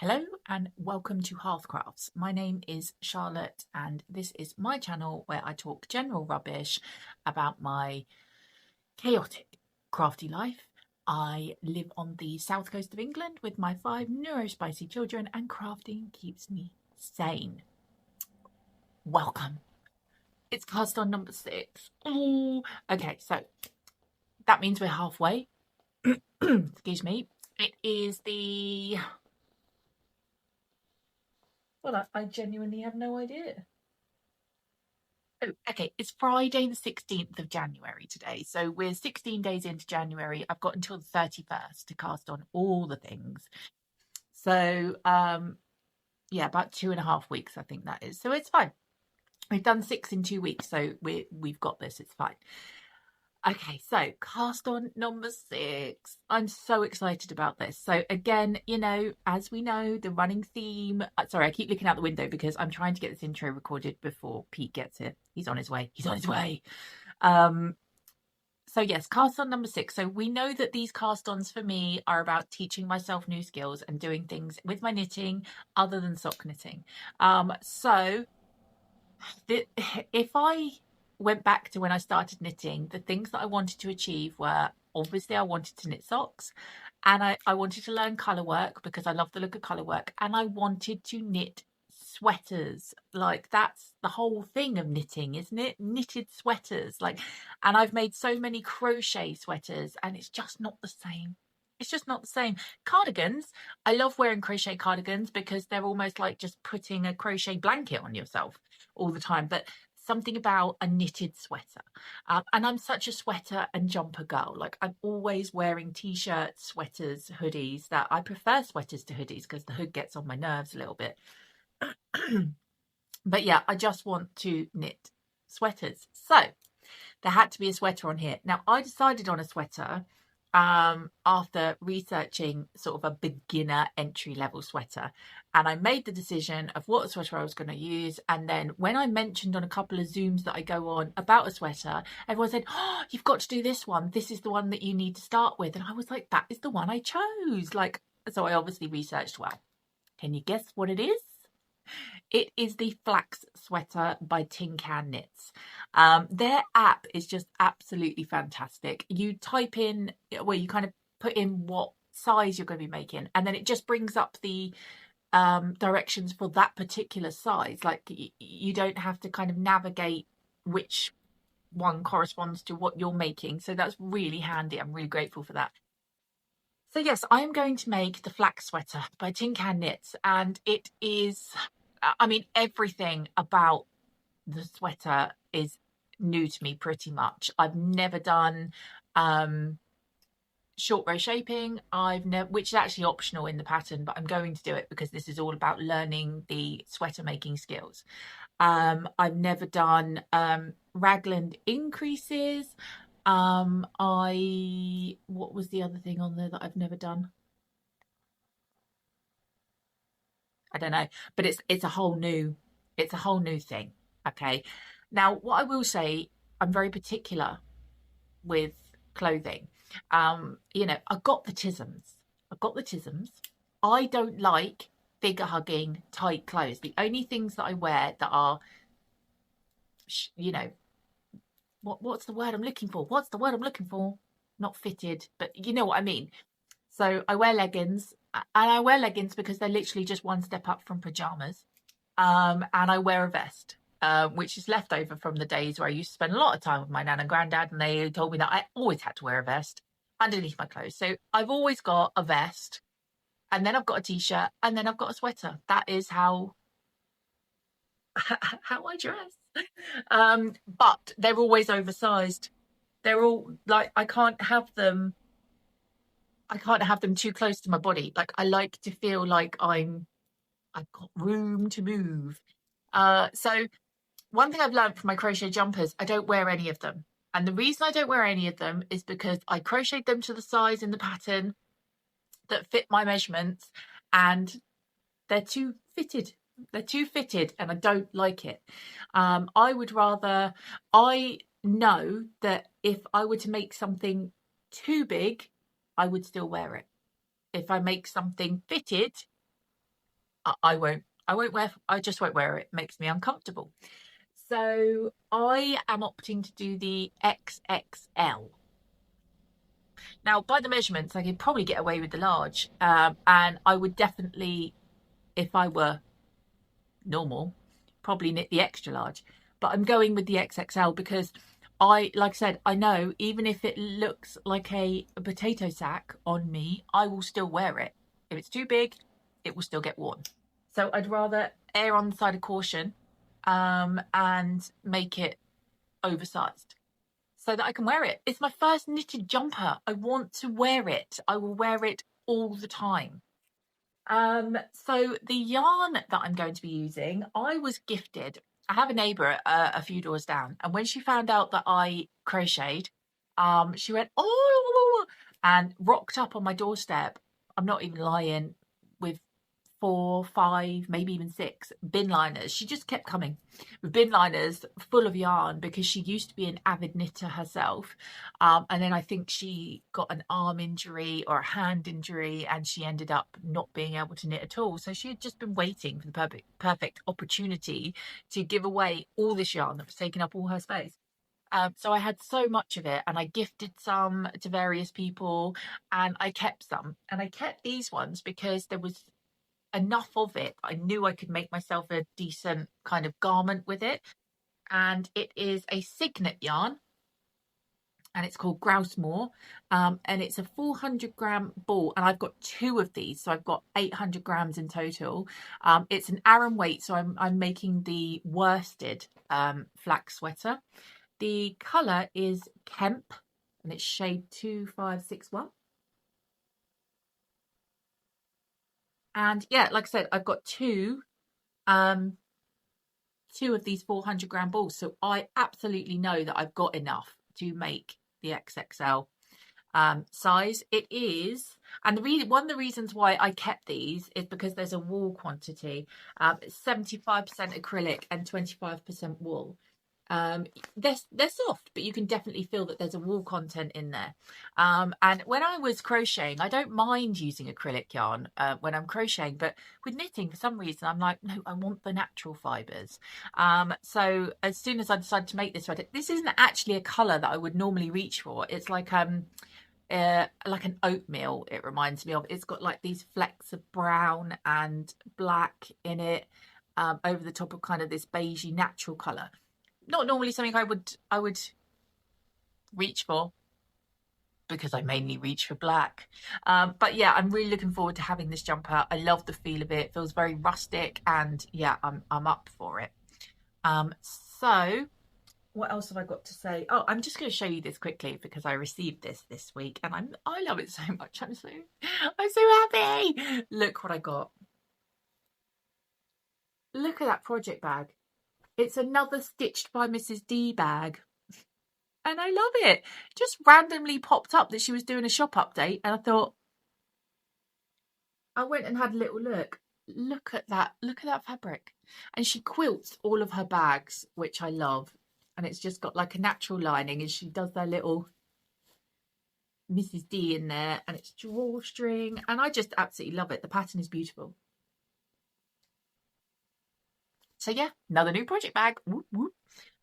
Hello and welcome to Hearthcrafts. My name is Charlotte and this is my channel where I talk general rubbish about my chaotic crafty life. I live on the south coast of England with my 5 neurospicy children and crafting keeps me sane. Welcome. It's cast on number 6. Ooh. Okay, so that means we're halfway. Excuse me. It is the... Well, I genuinely have no idea. Oh, okay. It's Friday the 16th of January today. So we're 16 days into January. I've got until the 31st to cast on all the things. So, yeah, about 2.5 weeks, I think that is. So it's fine. We've done 6 in 2 weeks. So we've got this. It's fine. Okay, so cast on number 6. I'm so excited about this. So again, you know, as we know, the running theme. Sorry, I keep looking out the window because I'm trying to get this intro recorded before Pete gets here. He's on his way. He's on his way. So yes, cast on number 6. So we know that these cast-ons for me are about teaching myself new skills and doing things with my knitting other than sock knitting. So if I went back to when I started knitting, the things that I wanted to achieve were obviously I wanted to knit socks and I wanted to learn colour work because I love the look of colour work, and I wanted to knit sweaters. Like, that's the whole thing of knitting, isn't it? Knitted sweaters. Like, and I've made so many crochet sweaters and it's just not the same. It's just not the same. Cardigans, I love wearing crochet cardigans because they're almost like just putting a crochet blanket on yourself all the time. But something about a knitted sweater. And I'm such a sweater and jumper girl. Like, I'm always wearing t-shirts, sweaters, hoodies. That I prefer sweaters to hoodies because the hood gets on my nerves a little bit. But yeah, I just want to knit sweaters. So there had to be a sweater on here. Now, I decided on a sweater after researching sort of a beginner entry level sweater, and I made the decision of what sweater I was going to use. And then when I mentioned on a couple of Zooms that I go on about a sweater, everyone said, "Oh, you've got to do this one. This is the one that you need to start with." And I was like, that is the one I chose. Like, so I obviously researched well. Can you guess what it is? It is the Flax sweater by Tin Can Knits. Their app is just absolutely fantastic. You type in, well, you kind of put in what size you're going to be making, and then it just brings up the directions for that particular size. Like, you don't have to kind of navigate which one corresponds to what you're making. So that's really handy. I'm really grateful for that. So yes, I am going to make the Flax sweater by Tin Can Knits, and it is, I mean, everything about the sweater is new to me pretty much. I've never done short row shaping. Which is actually optional in the pattern, but I'm going to do it because this is all about learning the sweater making skills. I've never done raglan increases. What was the other thing on there that I've never done? I don't know, but it's a whole new thing. Okay. Now, what I will say, I'm very particular with clothing. You know, I've got the tisms. I don't like figure hugging tight clothes. The only things that I wear that are, you know, what's the word I'm looking for? Not fitted, but you know what I mean. So I wear leggings, and I wear leggings because they're literally just one step up from pajamas. And I wear a vest, which is left over from the days where I used to spend a lot of time with my nan and granddad, and they told me that I always had to wear a vest underneath my clothes. So I've always got a vest, and then I've got a t-shirt, and then I've got a sweater. That is how I dress. But they're always oversized. They're all like, I can't have them too close to my body. Like, I like to feel like I've got room to move. So one thing I've learned from my crochet jumpers, I don't wear any of them. And the reason I don't wear any of them is because I crocheted them to the size in the pattern that fit my measurements, and they're too fitted. And I don't like it. I know that if I were to make something too big, I would still wear it. If I make something fitted, I won't wear, I just won't wear it. It makes me uncomfortable. So I am opting to do the XXL. Now, by the measurements, I could probably get away with the large. And I would definitely, if I were normal, probably knit the extra large. But I'm going with the XXL because like I said, I know even if it looks like a potato sack on me, I will still wear it. If it's too big, it will still get worn. So I'd rather err on the side of caution, and make it oversized so that I can wear it. It's my first knitted jumper. I want to wear it. I will wear it all the time. So the yarn that I'm going to be using, I was gifted. I have a neighbour a few doors down, and when she found out that I crocheted, she went, oh, and rocked up on my doorstep. I'm not even lying, with 4, 5, maybe even 6 bin liners. She just kept coming with bin liners full of yarn because she used to be an avid knitter herself. And then I think she got an arm injury or a hand injury, and she ended up not being able to knit at all. So she had just been waiting for the perfect opportunity to give away all this yarn that was taking up all her space. So I had so much of it, and I gifted some to various people, and I kept some. And I kept these ones because there was enough of it. I knew I could make myself a decent kind of garment with it. And it is a signet yarn, and it's called Grousemore. And it's a 400-gram ball, and I've got 2 of these, so I've got 800 grams in total. It's an Aran weight, so I'm making the worsted flax sweater. The colour is Kemp, and it's shade 2561. And yeah, like I said, I've got 2 of these 400-gram balls, so I absolutely know that I've got enough to make the XXL size. It is, and one of the reasons why I kept these is because there's a wool quantity. It's 75% acrylic and 25% wool. They're soft, but you can definitely feel that there's a wool content in there. And when I was crocheting, I don't mind using acrylic yarn when I'm crocheting, but with knitting, for some reason, I'm like, no, I want the natural fibres. So as soon as I decided to make this sweater, this isn't actually a colour that I would normally reach for. It's like an oatmeal, it reminds me of. It's got like these flecks of brown and black in it, over the top of kind of this beigey natural colour. Not normally something I would reach for, because I mainly reach for black. But yeah, I'm really looking forward to having this jumper. I love the feel of it. It feels very rustic, and yeah, I'm up for it. So what else have I got to say? Oh, I'm just going to show you this quickly because I received this week, and I love it so much. I'm so happy. Look what I got. Look at that project bag. It's another Stitched by Mrs. D bag. And I love it. Just randomly popped up that she was doing a shop update, and I thought, I went and had a little look. Look at that. Look at that fabric. And she quilts all of her bags, which I love. And it's just got like a natural lining, and she does their little Mrs. D in there, and it's drawstring, and I just absolutely love it. The pattern is beautiful. So yeah, another new project bag. Whoop, whoop.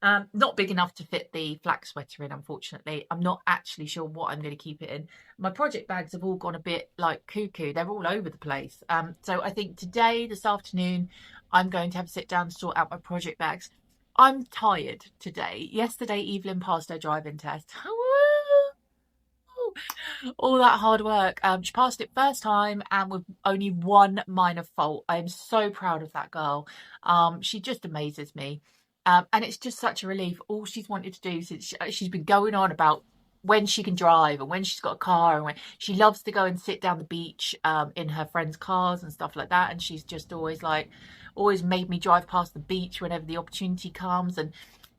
Not big enough to fit the flax sweater in, unfortunately. I'm not actually sure what I'm going to keep it in. My project bags have all gone a bit like cuckoo. They're all over the place. So I think this afternoon, I'm going to have to sit down and sort out my project bags. I'm tired today. Yesterday, Evelyn passed her driving test. All that hard work. She passed it first time, and with only 1 minor fault. I am so proud of that girl. She just amazes me. And it's just such a relief. All she's wanted to do since she's been going on about when she can drive and when she's got a car, and when she loves to go and sit down the beach in her friends' cars and stuff like that. And she's just always made me drive past the beach whenever the opportunity comes. And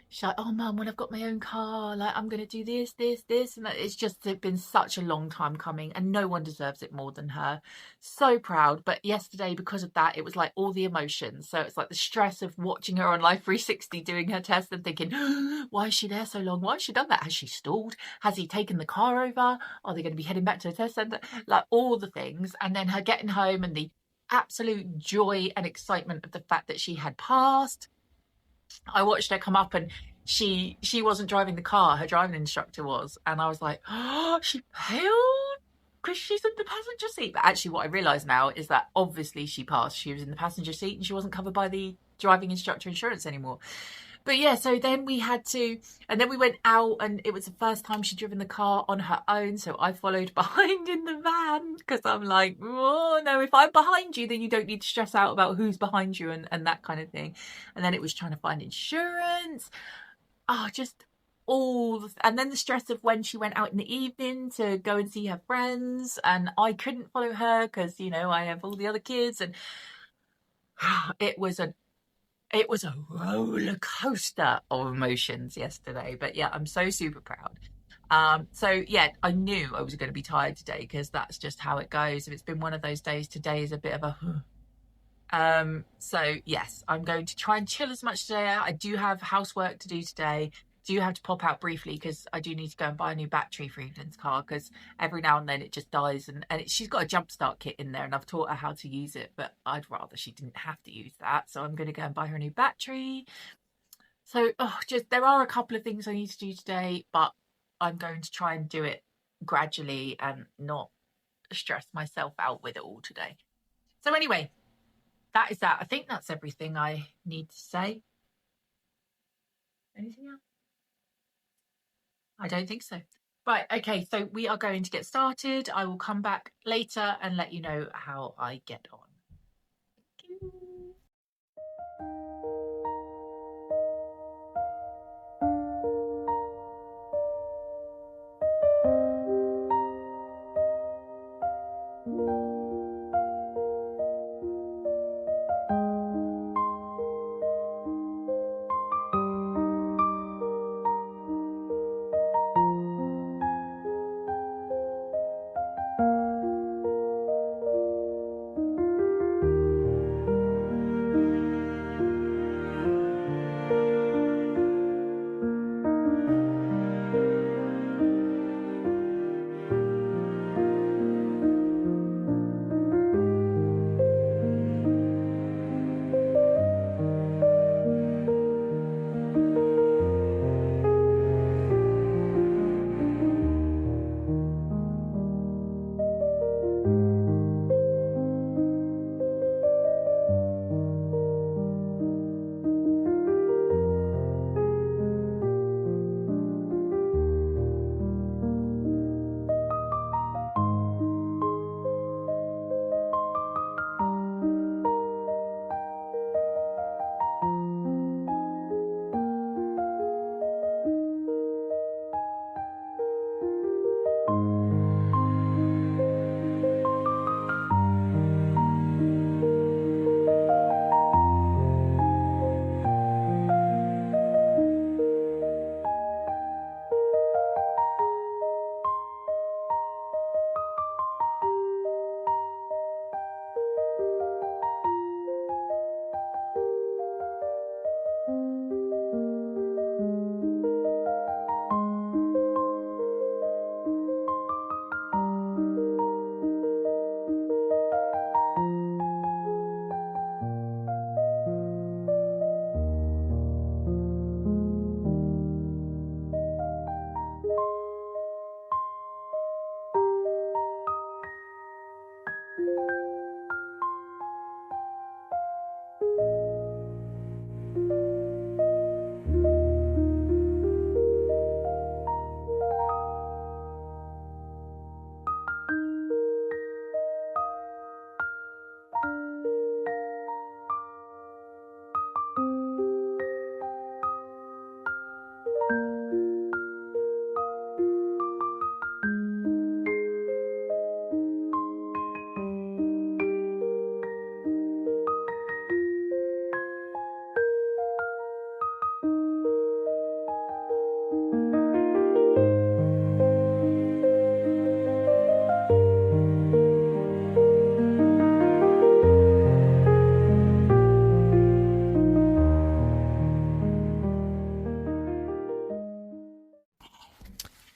she's like, oh mum, when I've got my own car, like I'm going to do this, and that. It's just been such a long time coming, and no one deserves it more than her. So proud. But yesterday, because of that, it was like all the emotions. So it's like the stress of watching her on Life 360 doing her test and thinking, why is she there so long? Why has she done that? Has she stalled? Has he taken the car over? Are they going to be heading back to the test centre? Like all the things. And then her getting home, and the absolute joy and excitement of the fact that she had passed. I watched her come up, and she wasn't driving the car, her driving instructor was, and I was like, oh, she failed because she's in the passenger seat. But actually what I realise now is that obviously she passed. She was in the passenger seat and she wasn't covered by the driving instructor insurance anymore. But yeah, so then we had to, and then we went out, and it was the first time she'd driven the car on her own. So I followed behind in the van because I'm like, oh no, if I'm behind you, then you don't need to stress out about who's behind you and that kind of thing. And then it was trying to find insurance. Oh, just all, and then the stress of when she went out in the evening to go and see her friends, and I couldn't follow her because, you know, I have all the other kids, and it was a roller coaster of emotions yesterday. But yeah, I'm so super proud. So yeah, I knew I was going to be tired today because that's just how it goes. If it's been one of those days, today is a bit of a so yes, I'm going to try and chill as much today. I do have housework to do today. Do have to pop out briefly because I do need to go and buy a new battery for Evelyn's car, because every now and then it just dies, and she's got a jump start kit in there, and I've taught her how to use it, but I'd rather she didn't have to use that. So I'm going to go and buy her a new battery. So just there are a couple of things I need to do today, but I'm going to try and do it gradually and not stress myself out with it all today. So anyway, that is that. I think that's everything I need to say. Anything else? I don't think so. Right, okay, so we are going to get started. I will come back later and let you know how I get on. Thank you.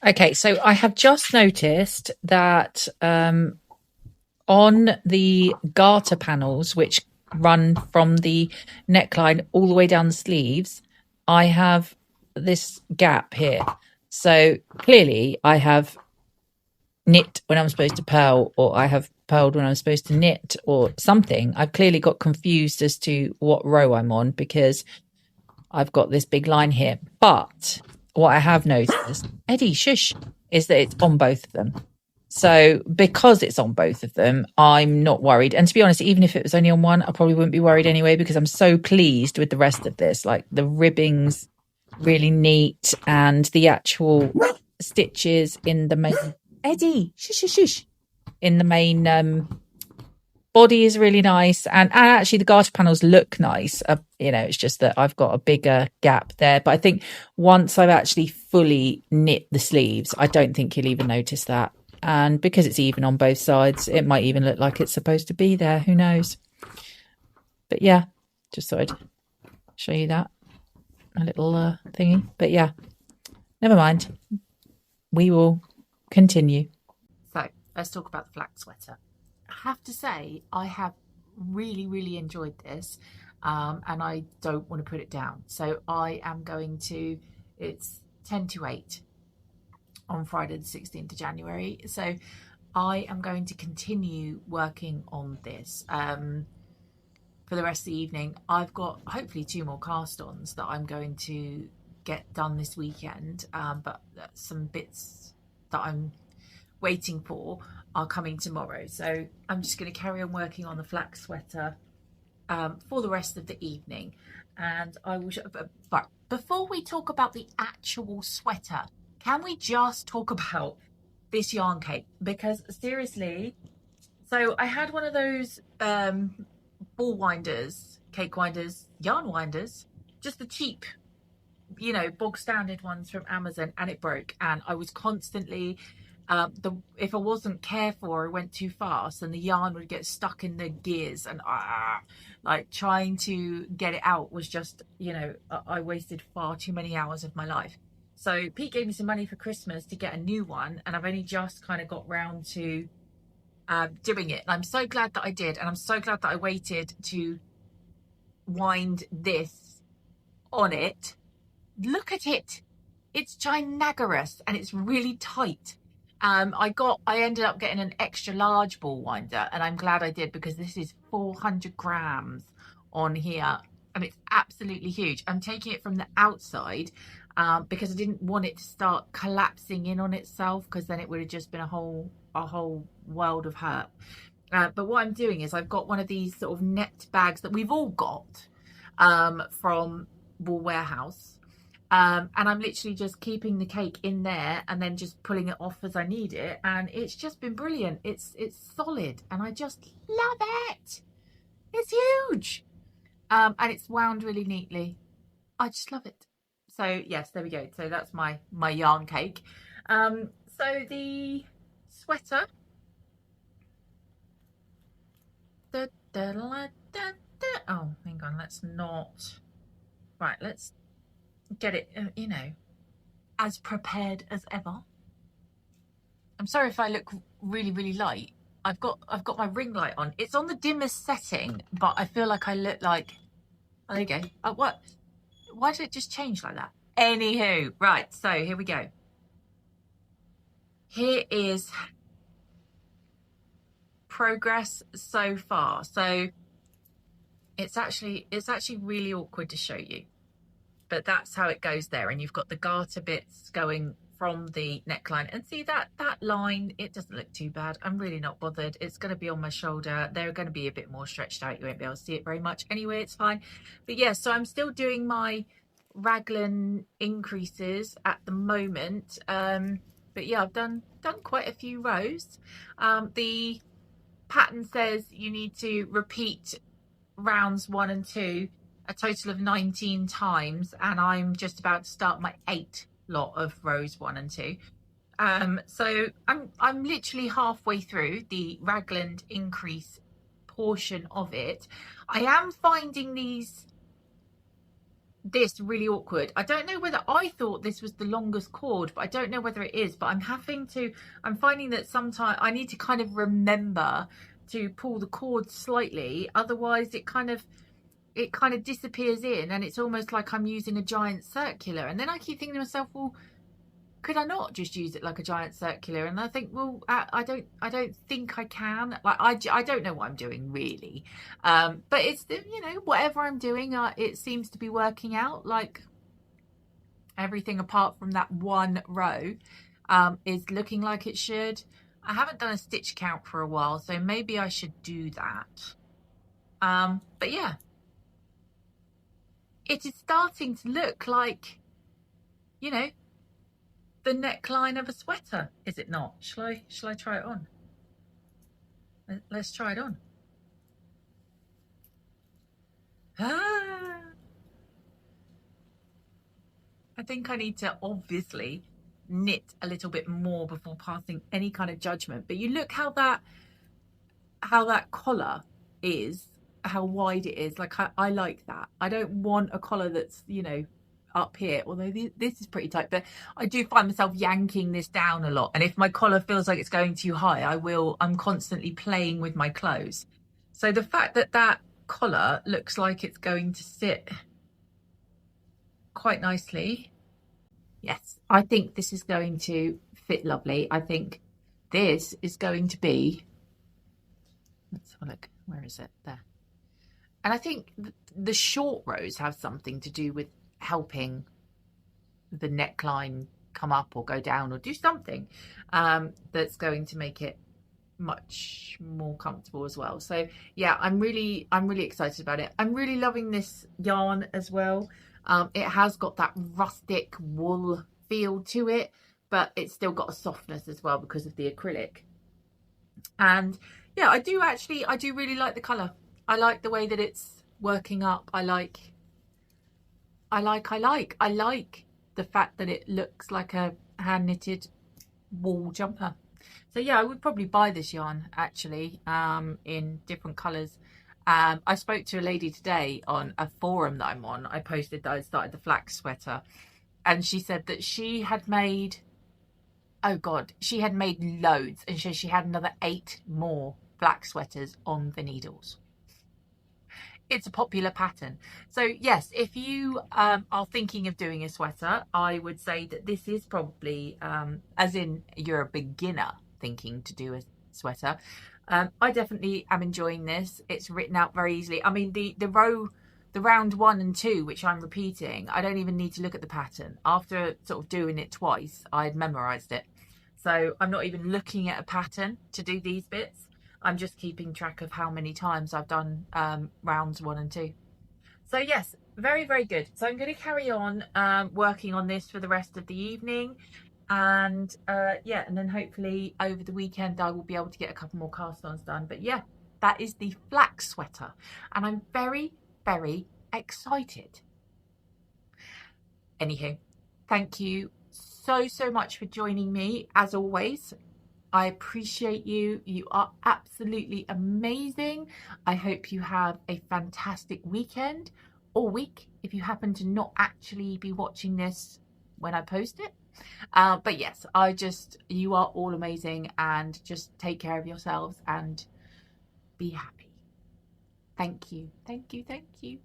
Okay, so I have just noticed that on the garter panels, which run from the neckline all the way down the sleeves, I have this gap here. So clearly I have knit when I'm supposed to purl, or I have purled when I'm supposed to knit, or something. I've clearly got confused as to what row I'm on because I've got this big line here. But what I have noticed, Eddie, shush, is that it's on both of them. So because it's on both of them, I'm not worried. And to be honest, even if it was only on one, I probably wouldn't be worried anyway, because I'm so pleased with the rest of this. Like the ribbing's really neat, and the actual stitches in the main, Eddie, shush, shush, shush, in the main body is really nice, and actually the garter panels look nice. It's just that I've got a bigger gap there, but I think once I've actually fully knit the sleeves, I don't think you'll even notice that. And because it's even on both sides, it might even look like it's supposed to be there, who knows. But yeah, just thought I'd show you that, a little thingy. But yeah, never mind, we will continue. So let's talk about the flax sweater. I have to say, I have really enjoyed this, and I don't want to put it down. So I am going to, it's 10 to 8 on Friday the 16th of January. So I am going to continue working on this for the rest of the evening. I've got hopefully 2 more cast ons that I'm going to get done this weekend, but some bits that I'm waiting for are coming tomorrow. So I'm just going to carry on working on the flax sweater for the rest of the evening. And I will but before we talk about the actual sweater, can we just talk about this yarn cake? Because seriously, so I had one of those ball winders, cake winders, yarn winders, just the cheap, bog standard ones from Amazon, and it broke. And I was constantly if I wasn't careful or I went too fast, and the yarn would get stuck in the gears, and like trying to get it out was just, I wasted far too many hours of my life. So Pete gave me some money for Christmas to get a new one, and I've only just kind of got round to doing it. And I'm so glad that I did, and I'm so glad that I waited to wind this on it. Look at it. It's ginormous and it's really tight. I ended up getting an extra large ball winder, and I'm glad I did, because this is 400 grams on here and it's absolutely huge. I'm taking it from the outside because I didn't want it to start collapsing in on itself, because then it would have just been a whole world of hurt. But what I'm doing is I've got one of these sort of net bags that we've all got from Wool Warehouse. And I'm literally just keeping the cake in there and then just pulling it off as I need it. And it's just been brilliant. It's solid and I just love it. It's huge. And it's wound really neatly. I just love it. So yes, there we go. So that's my yarn cake. So the sweater. Oh, hang on. Let's not. Right, let's get it, as prepared as ever. I'm sorry if I look really light. I've got my ring light on. It's on the dimmest setting, but I feel like I look like, oh, there you go. What? Why did it just change like that? Anywho, right, so here we go. Here is progress so far. So it's actually really awkward to show you, but that's how it goes there. And you've got the garter bits going from the neckline, and see that line, it doesn't look too bad. I'm really not bothered. It's going to be on my shoulder. They're going to be a bit more stretched out. You won't be able to see it very much anyway. It's fine. But yeah, so I'm still doing my raglan increases at the moment. But yeah, I've done quite a few rows. The pattern says you need to repeat rounds 1 and 2 a total of 19 times, and I'm just about to start my 8th lot of rows 1 and 2. So I'm literally halfway through the raglan increase portion of it. I am finding this really awkward. I don't know whether I thought this was the longest cord, but I don't know whether it is. But I'm finding that sometimes I need to kind of remember to pull the cord slightly, otherwise it kind of disappears in, and it's almost like I'm using a giant circular. And then I keep thinking to myself, well, could I not just use it like a giant circular? And I think, well, I don't think I can. Like, I don't know what I'm doing really, but it's, you know, whatever I'm doing, it seems to be working out. Like, everything apart from that one row is looking like it should. I haven't done a stitch count for a while, so maybe I should do that. But yeah, it is starting to look like, you know, the neckline of a sweater, is it not? Shall I try it on? Let's try it on. I think I need to obviously knit a little bit more before passing any kind of judgment. But you look how that collar is, how wide it is. Like, I like that. I don't want a collar that's, you know, up here, although this is pretty tight, but I do find myself yanking this down a lot, and if my collar feels like it's going too high, I'm constantly playing with my clothes. So the fact that that collar looks like it's going to sit quite nicely, yes, I think this is going to fit lovely. I think this is going to be, let's have a look, where is it? There. And I think the short rows have something to do with helping the neckline come up or go down or do something that's going to make it much more comfortable as well. So yeah, I'm really excited about it. I'm really loving this yarn as well. It has got that rustic wool feel to it, but it's still got a softness as well because of the acrylic. And yeah, I do really like the colour. I like the way that it's working up. I like the fact that it looks like a hand knitted wool jumper. So yeah, I would probably buy this yarn actually in different colours. I spoke to a lady today on a forum that I'm on. I posted that I started the Flax sweater, and she said that she had made, oh god, she had made loads, and she had another 8 more Flax sweaters on the needles. It's a popular pattern. So yes, if you are thinking of doing a sweater, I would say that this is probably, as in you're a beginner thinking to do a sweater, I definitely am enjoying this. It's written out very easily. I mean, the round 1 and 2, which I'm repeating, I don't even need to look at the pattern. After sort of doing it twice, I had memorized it. So I'm not even looking at a pattern to do these bits. I'm just keeping track of how many times I've done rounds 1 and 2. So yes, very, very good. So I'm going to carry on working on this for the rest of the evening. And yeah, and then hopefully over the weekend I will be able to get a couple more cast ons done. But yeah, that is the Flax sweater. And I'm very, very excited. Anywho, thank you so much for joining me as always. I appreciate you. You are absolutely amazing. I hope you have a fantastic weekend or week if you happen to not actually be watching this when I post it. But yes, you are all amazing, and just take care of yourselves and be happy. Thank you. Thank you. Thank you.